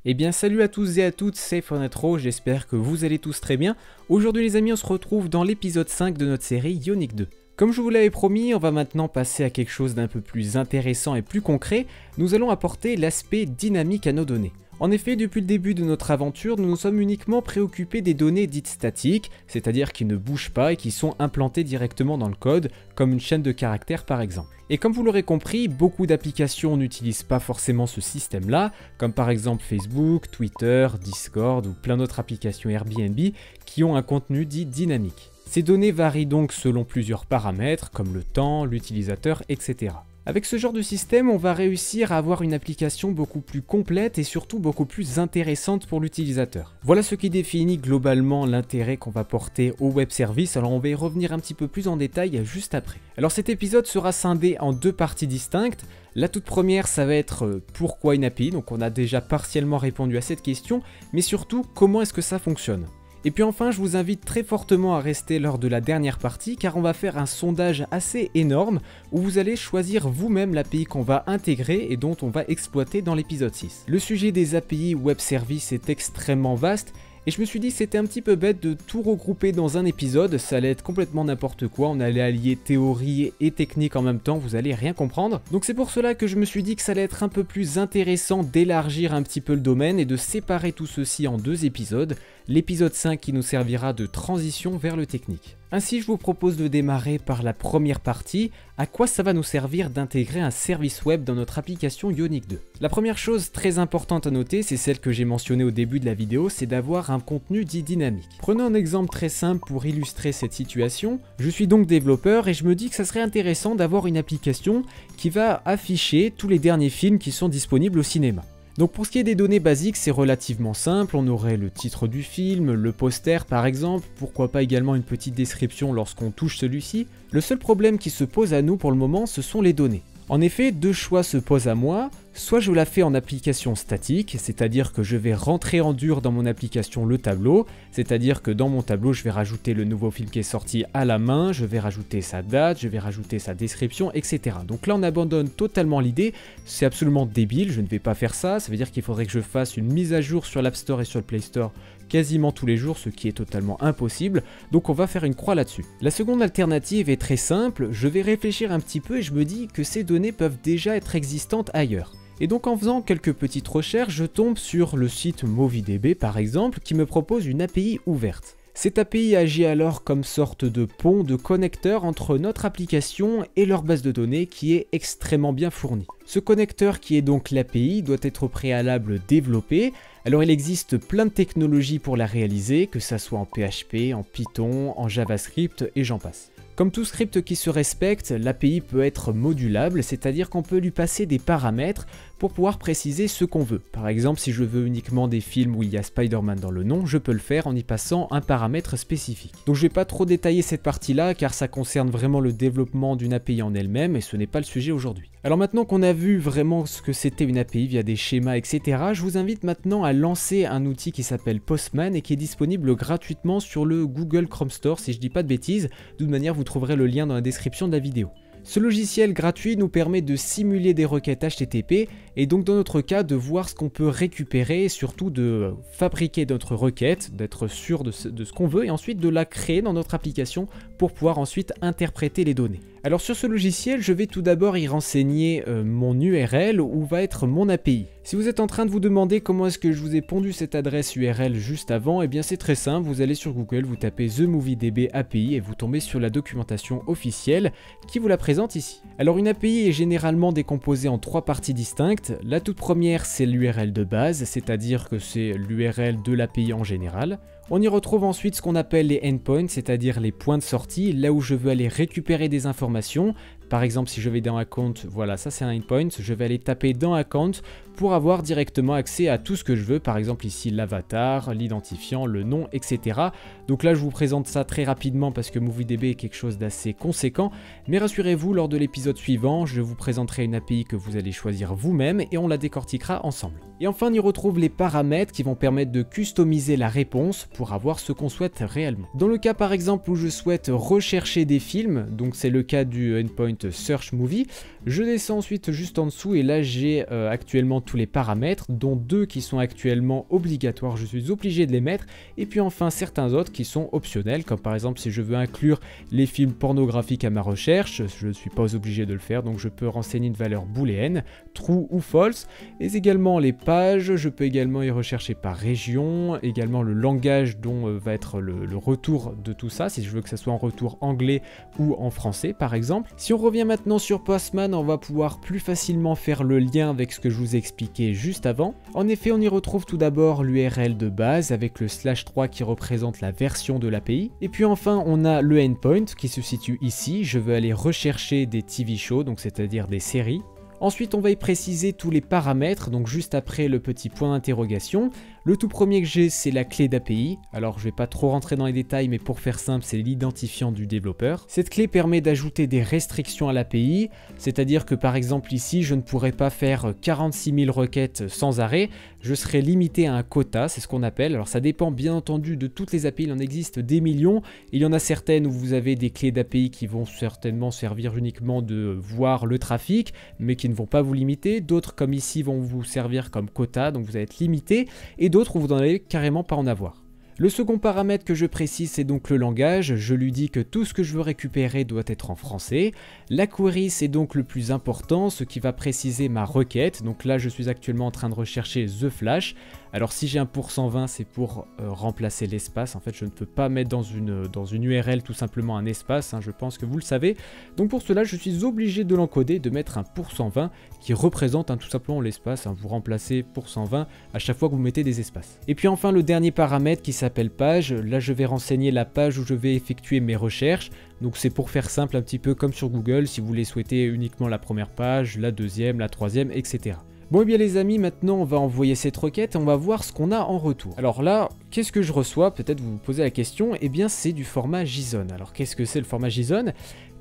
Eh bien salut à tous et à toutes, c'est Fonatro, j'espère que vous allez tous très bien. Aujourd'hui les amis, on se retrouve dans l'épisode 5 de notre série Ionic 2. Comme je vous l'avais promis, on va maintenant passer à quelque chose d'un peu plus intéressant et plus concret. Nous allons apporter l'aspect dynamique à nos données. En effet, depuis le début de notre aventure, nous nous sommes uniquement préoccupés des données dites statiques, c'est-à-dire qui ne bougent pas et qui sont implantées directement dans le code, comme une chaîne de caractères par exemple. Et comme vous l'aurez compris, beaucoup d'applications n'utilisent pas forcément ce système-là, comme par exemple Facebook, Twitter, Discord ou plein d'autres applications Airbnb qui ont un contenu dit dynamique. Ces données varient donc selon plusieurs paramètres, comme le temps, l'utilisateur, etc. Avec ce genre de système, on va réussir à avoir une application beaucoup plus complète et surtout beaucoup plus intéressante pour l'utilisateur. Voilà ce qui définit globalement l'intérêt qu'on va porter au web service, alors on va y revenir un petit peu plus en détail juste après. Alors cet épisode sera scindé en deux parties distinctes. La toute première, ça va être pourquoi une API, donc on a déjà partiellement répondu à cette question, mais surtout comment est-ce que ça fonctionne. Et puis enfin, je vous invite très fortement à rester lors de la dernière partie car on va faire un sondage assez énorme où vous allez choisir vous-même l'API qu'on va intégrer et dont on va exploiter dans l'épisode 6. Le sujet des API web service est extrêmement vaste et je me suis dit que c'était un petit peu bête de tout regrouper dans un épisode, ça allait être complètement n'importe quoi, on allait allier théorie et technique en même temps, vous allez rien comprendre. Donc c'est pour cela que je me suis dit que ça allait être un peu plus intéressant d'élargir un petit peu le domaine et de séparer tout ceci en deux épisodes. L'épisode 5 qui nous servira de transition vers le technique. Ainsi, je vous propose de démarrer par la première partie, à quoi ça va nous servir d'intégrer un service web dans notre application Ionic 2. La première chose très importante à noter, c'est celle que j'ai mentionnée au début de la vidéo, c'est d'avoir un contenu dit dynamique. Prenons un exemple très simple pour illustrer cette situation. Je suis donc développeur et je me dis que ça serait intéressant d'avoir une application qui va afficher tous les derniers films qui sont disponibles au cinéma. Donc pour ce qui est des données basiques, c'est relativement simple, on aurait le titre du film, le poster par exemple, pourquoi pas également une petite description lorsqu'on touche celui-ci. Le seul problème qui se pose à nous pour le moment, ce sont les données. En effet, deux choix se posent à moi, soit je la fais en application statique, c'est-à-dire que je vais rentrer en dur dans mon application le tableau, c'est-à-dire que dans mon tableau je vais rajouter le nouveau film qui est sorti à la main, je vais rajouter sa date, je vais rajouter sa description, etc. Donc là on abandonne totalement l'idée, c'est absolument débile, je ne vais pas faire ça, ça veut dire qu'il faudrait que je fasse une mise à jour sur l'App Store et sur le Play Store quasiment tous les jours, ce qui est totalement impossible, donc on va faire une croix là-dessus. La seconde alternative est très simple, je vais réfléchir un petit peu et je me dis que ces données peuvent déjà être existantes ailleurs. Et donc en faisant quelques petites recherches, je tombe sur le site MovieDB par exemple, qui me propose une API ouverte. Cette API agit alors comme sorte de pont, de connecteur entre notre application et leur base de données qui est extrêmement bien fournie. Ce connecteur qui est donc l'API doit être au préalable développé. Alors il existe plein de technologies pour la réaliser, que ça soit en PHP, en Python, en JavaScript et j'en passe. Comme tout script qui se respecte, l'API peut être modulable, c'est-à-dire qu'on peut lui passer des paramètres pour pouvoir préciser ce qu'on veut. Par exemple, si je veux uniquement des films où il y a Spider-Man dans le nom, je peux le faire en y passant un paramètre spécifique. Donc je ne vais pas trop détailler cette partie-là car ça concerne vraiment le développement d'une API en elle-même et ce n'est pas le sujet aujourd'hui. Alors maintenant qu'on a vu vraiment ce que c'était une API via des schémas, etc., je vous invite maintenant à lancer un outil qui s'appelle Postman et qui est disponible gratuitement sur le Google Chrome Store si je dis pas de bêtises. De toute manière, vous trouverez le lien dans la description de la vidéo. Ce logiciel gratuit nous permet de simuler des requêtes HTTP et donc dans notre cas de voir ce qu'on peut récupérer et surtout de fabriquer notre requête, d'être sûr de ce qu'on veut et ensuite de la créer dans notre application pour pouvoir ensuite interpréter les données. Alors sur ce logiciel, je vais tout d'abord y renseigner mon URL où va être mon API. Si vous êtes en train de vous demander comment est-ce que je vous ai pondu cette adresse URL juste avant, eh bien c'est très simple, vous allez sur Google, vous tapez The MovieDB API et vous tombez sur la documentation officielle qui vous la présente ici. Alors une API est généralement décomposée en trois parties distinctes. La toute première c'est l'URL de base, c'est-à-dire que c'est l'URL de l'API en général. On y retrouve ensuite ce qu'on appelle les endpoints, c'est-à-dire les points de sortie, là où je veux aller récupérer des informations. Par exemple, si je vais dans Account, voilà, ça c'est un endpoint, je vais aller taper dans Account pour avoir directement accès à tout ce que je veux, par exemple ici l'avatar, l'identifiant, le nom, etc. Donc là je vous présente ça très rapidement parce que MovieDB est quelque chose d'assez conséquent, mais rassurez-vous, lors de l'épisode suivant, je vous présenterai une API que vous allez choisir vous-même et on la décortiquera ensemble. Et enfin on y retrouve les paramètres qui vont permettre de customiser la réponse pour avoir ce qu'on souhaite réellement. Dans le cas par exemple où je souhaite rechercher des films, donc c'est le cas du endpoint Search Movie. Je descends ensuite juste en dessous et là j'ai actuellement tous les paramètres, dont 2 qui sont actuellement obligatoires, je suis obligé de les mettre, et puis enfin certains autres qui sont optionnels, comme par exemple si je veux inclure les films pornographiques à ma recherche, je ne suis pas obligé de le faire, donc je peux renseigner une valeur booléenne, true ou false, et également les pages, je peux également y rechercher par région, également le langage dont va être le retour de tout ça, si je veux que ça soit en retour anglais ou en français par exemple. Si on revient maintenant sur Postman, on va pouvoir plus facilement faire le lien avec ce que je vous ai expliqué juste avant. En effet, on y retrouve tout d'abord l'URL de base avec le /3 qui représente la version de l'API. Et puis enfin, on a le endpoint qui se situe ici. Je veux aller rechercher des TV shows, donc c'est-à-dire des séries. Ensuite, on va y préciser tous les paramètres, donc juste après le petit point d'interrogation. Le tout premier que j'ai, c'est la clé d'API. Alors, je ne vais pas trop rentrer dans les détails, mais pour faire simple, c'est l'identifiant du développeur. Cette clé permet d'ajouter des restrictions à l'API, c'est-à-dire que par exemple ici, je ne pourrais pas faire 46 000 requêtes sans arrêt. Je serais limité à un quota, c'est ce qu'on appelle. Alors, ça dépend bien entendu de toutes les API, il en existe des millions. Il y en a certaines où vous avez des clés d'API qui vont certainement servir uniquement de voir le trafic, mais qui ne vont pas vous limiter. D'autres, comme ici, vont vous servir comme quota, donc vous allez être limité. Et d'autres où vous n'allez carrément pas en avoir. Le second paramètre que je précise, c'est donc le langage. Je lui dis que tout ce que je veux récupérer doit être en français. La query, c'est donc le plus important, ce qui va préciser ma requête. Donc là, je suis actuellement en train de rechercher The Flash. Alors si j'ai un %20, c'est pour remplacer l'espace. En fait, je ne peux pas mettre dans une URL tout simplement un espace, hein, je pense que vous le savez. Donc pour cela, je suis obligé de l'encoder, de mettre un %20 qui représente tout simplement l'espace. Hein. Vous remplacez %20 à chaque fois que vous mettez des espaces. Et puis enfin, le dernier paramètre qui s'appelle page. Là, je vais renseigner la page où je vais effectuer mes recherches. Donc c'est pour faire simple, un petit peu comme sur Google, si vous les souhaitez uniquement la première page, la deuxième, la troisième, etc. Bon et bien les amis, maintenant on va envoyer cette requête et on va voir ce qu'on a en retour. Alors là, qu'est-ce que je reçois? Peut-être vous vous posez la question. Eh bien c'est du format JSON. Alors qu'est-ce que c'est le format JSON?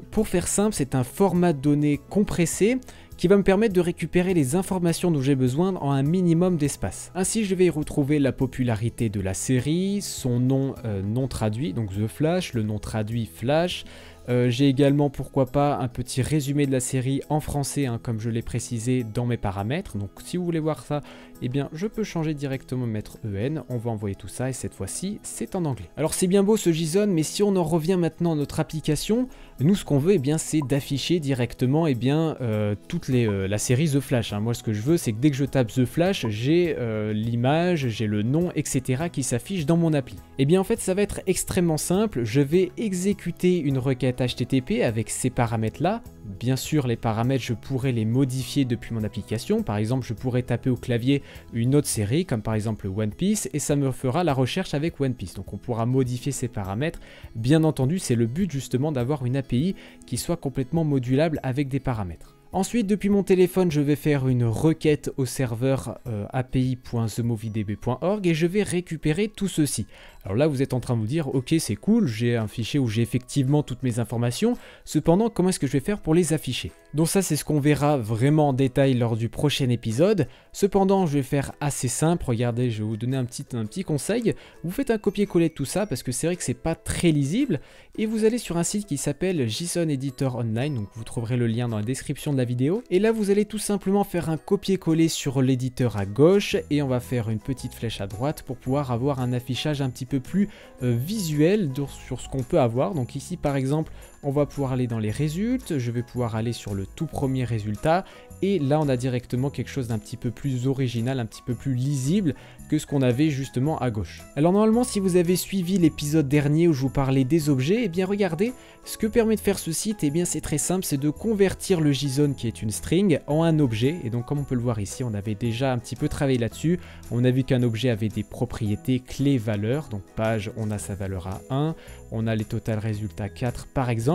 Pour faire simple, c'est un format de données compressé qui va me permettre de récupérer les informations dont j'ai besoin en un minimum d'espace. Ainsi, je vais y retrouver la popularité de la série, son nom non traduit, donc The Flash, le nom traduit Flash. J'ai également, pourquoi pas, un petit résumé de la série en français, hein, comme je l'ai précisé dans mes paramètres. Donc si vous voulez voir ça, eh bien je peux changer directement, mettre EN, on va envoyer tout ça et cette fois-ci c'est en anglais. Alors c'est bien beau ce JSON, mais si on en revient maintenant à notre application, nous ce qu'on veut, eh bien c'est d'afficher directement la série The Flash. Hein. Moi ce que je veux, c'est que dès que je tape The Flash, j'ai l'image, j'ai le nom, etc. qui s'affiche dans mon appli. Eh bien en fait ça va être extrêmement simple, je vais exécuter une requête HTTP avec ces paramètres là. Bien sûr les paramètres je pourrais les modifier depuis mon application, par exemple je pourrais taper au clavier une autre série comme par exemple One Piece et ça me fera la recherche avec One Piece, donc on pourra modifier ces paramètres. Bien entendu c'est le but justement d'avoir une API qui soit complètement modulable avec des paramètres. Ensuite, depuis mon téléphone, je vais faire une requête au serveur api.themoviedb.org et je vais récupérer tout ceci. Alors là, vous êtes en train de vous dire, ok, c'est cool, j'ai un fichier où j'ai effectivement toutes mes informations. Cependant, comment est-ce que je vais faire pour les afficher? Donc ça, c'est ce qu'on verra vraiment en détail lors du prochain épisode. Cependant, je vais faire assez simple. Regardez, je vais vous donner un petit conseil. Vous faites un copier-coller de tout ça parce que c'est vrai que c'est pas très lisible. Et vous allez sur un site qui s'appelle JSON Editor Online. Donc vous trouverez le lien dans la description de la vidéo. Et là, vous allez tout simplement faire un copier-coller sur l'éditeur à gauche. Et on va faire une petite flèche à droite pour pouvoir avoir un affichage un petit peu plus visuel sur ce qu'on peut avoir. Donc ici par exemple on va pouvoir aller dans les résultats, je vais pouvoir aller sur le tout premier résultat et là on a directement quelque chose d'un petit peu plus original, un petit peu plus lisible que ce qu'on avait justement à gauche. Alors normalement si vous avez suivi l'épisode dernier où je vous parlais des objets, eh bien regardez, ce que permet de faire ce site, eh bien c'est très simple, c'est de convertir le JSON qui est une string en un objet. Et donc comme on peut le voir ici, on avait déjà un petit peu travaillé là-dessus, on a vu qu'un objet avait des propriétés clés valeurs, donc page on a sa valeur à 1, on a les total résultats 4 par exemple,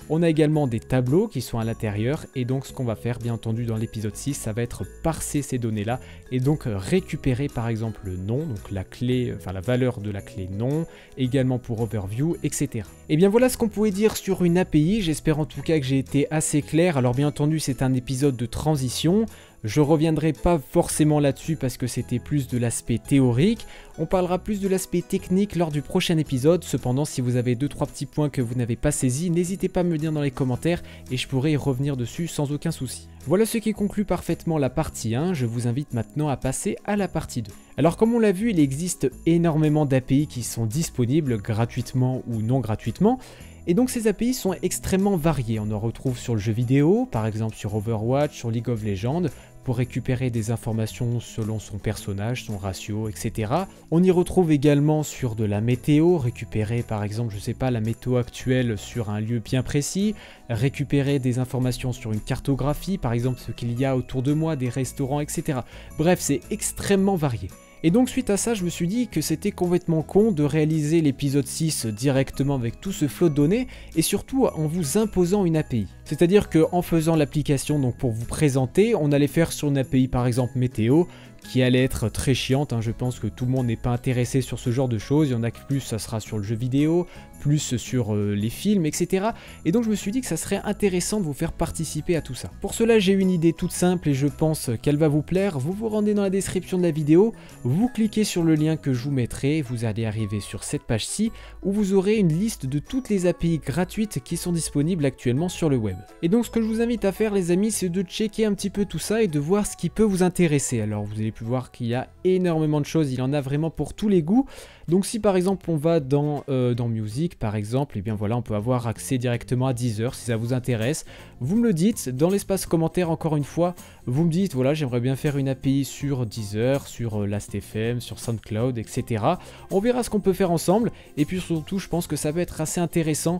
on a également des tableaux qui sont à l'intérieur et donc ce qu'on va faire bien entendu dans l'épisode 6, ça va être parser ces données là et donc récupérer par exemple le nom, donc la clé, enfin la valeur de la clé nom, également pour overview, etc. Et bien voilà ce qu'on pouvait dire sur une API, j'espère en tout cas que j'ai été assez clair. Alors bien entendu c'est un épisode de transition. Je reviendrai pas forcément là-dessus parce que c'était plus de l'aspect théorique, on parlera plus de l'aspect technique lors du prochain épisode. Cependant, si vous avez 2-3 petits points que vous n'avez pas saisis, n'hésitez pas à me le dire dans les commentaires et je pourrai y revenir dessus sans aucun souci. Voilà ce qui conclut parfaitement la partie 1, je vous invite maintenant à passer à la partie 2. Alors comme on l'a vu, il existe énormément d'API qui sont disponibles gratuitement ou non gratuitement. Et donc ces API sont extrêmement variées, on en retrouve sur le jeu vidéo, par exemple sur Overwatch, sur League of Legends, pour récupérer des informations selon son personnage, son ratio, etc. On y retrouve également sur de la météo, récupérer par exemple, je sais pas, la météo actuelle sur un lieu bien précis, récupérer des informations sur une cartographie, par exemple ce qu'il y a autour de moi, des restaurants, etc. Bref, c'est extrêmement varié. Et donc suite à ça, je me suis dit que c'était complètement con de réaliser l'épisode 6 directement avec tout ce flot de données et surtout en vous imposant une API. C'est-à-dire qu'en faisant l'application donc pour vous présenter, on allait faire sur une API par exemple météo, qui allait être très chiante, je pense que tout le monde n'est pas intéressé sur ce genre de choses, il y en a que plus ça sera sur le jeu vidéo, plus sur les films, etc. Et donc je me suis dit que ça serait intéressant de vous faire participer à tout ça. Pour cela j'ai une idée toute simple et je pense qu'elle va vous plaire, vous vous rendez dans la description de la vidéo, vous cliquez sur le lien que je vous mettrai, vous allez arriver sur cette page-ci où vous aurez une liste de toutes les API gratuites qui sont disponibles actuellement sur le web. Et donc ce que je vous invite à faire les amis, c'est de checker un petit peu tout ça et de voir ce qui peut vous intéresser. Alors vous allez pu voir qu'il y a énormément de choses, il y en a vraiment pour tous les goûts. Donc si par exemple on va dans Music par exemple, et bien voilà, on peut avoir accès directement à Deezer si ça vous intéresse. Vous me le dites dans l'espace commentaire encore une fois, vous me dites voilà j'aimerais bien faire une API sur Deezer, sur Last.fm, sur SoundCloud, etc. On verra ce qu'on peut faire ensemble et puis surtout je pense que ça va être assez intéressant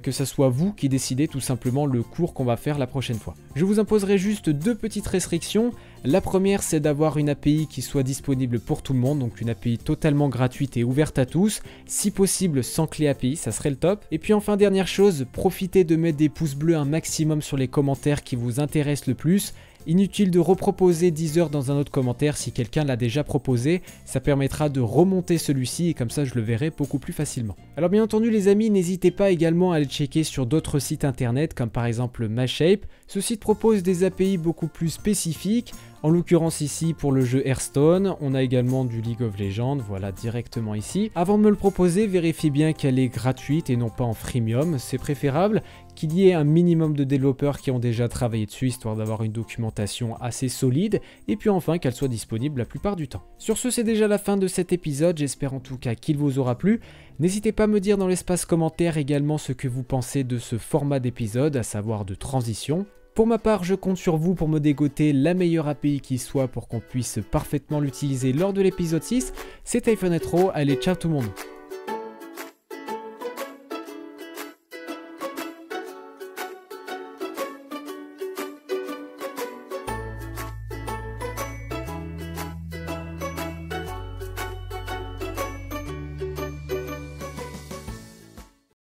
que ça soit vous qui décidez tout simplement le cours qu'on va faire la prochaine fois. Je vous imposerai juste 2 petites restrictions. La première c'est d'avoir une API qui soit disponible pour tout le monde, donc une API totalement gratuite et ouverte à tous, si possible sans clé API, ça serait le top. Et puis enfin dernière chose, profitez de mettre des pouces bleus un maximum sur les commentaires qui vous intéressent le plus. Inutile de reproposer Deezer dans un autre commentaire si quelqu'un l'a déjà proposé, ça permettra de remonter celui-ci et comme ça je le verrai beaucoup plus facilement. Alors bien entendu les amis, n'hésitez pas également à aller checker sur d'autres sites internet comme par exemple Mashape. Ce site propose des API beaucoup plus spécifiques, en l'occurrence ici pour le jeu Hearthstone, on a également du League of Legends, voilà directement ici. Avant de me le proposer, vérifiez bien qu'elle est gratuite et non pas en freemium, c'est préférable qu'il y ait un minimum de développeurs qui ont déjà travaillé dessus, histoire d'avoir une documentation assez solide, et puis enfin qu'elle soit disponible la plupart du temps. Sur ce, c'est déjà la fin de cet épisode, j'espère en tout cas qu'il vous aura plu. N'hésitez pas à me dire dans l'espace commentaire également ce que vous pensez de ce format d'épisode, à savoir de transition. Pour ma part, je compte sur vous pour me dégoter la meilleure API qui soit pour qu'on puisse parfaitement l'utiliser lors de l'épisode 6. C'était iPhone Retro, allez ciao tout le monde.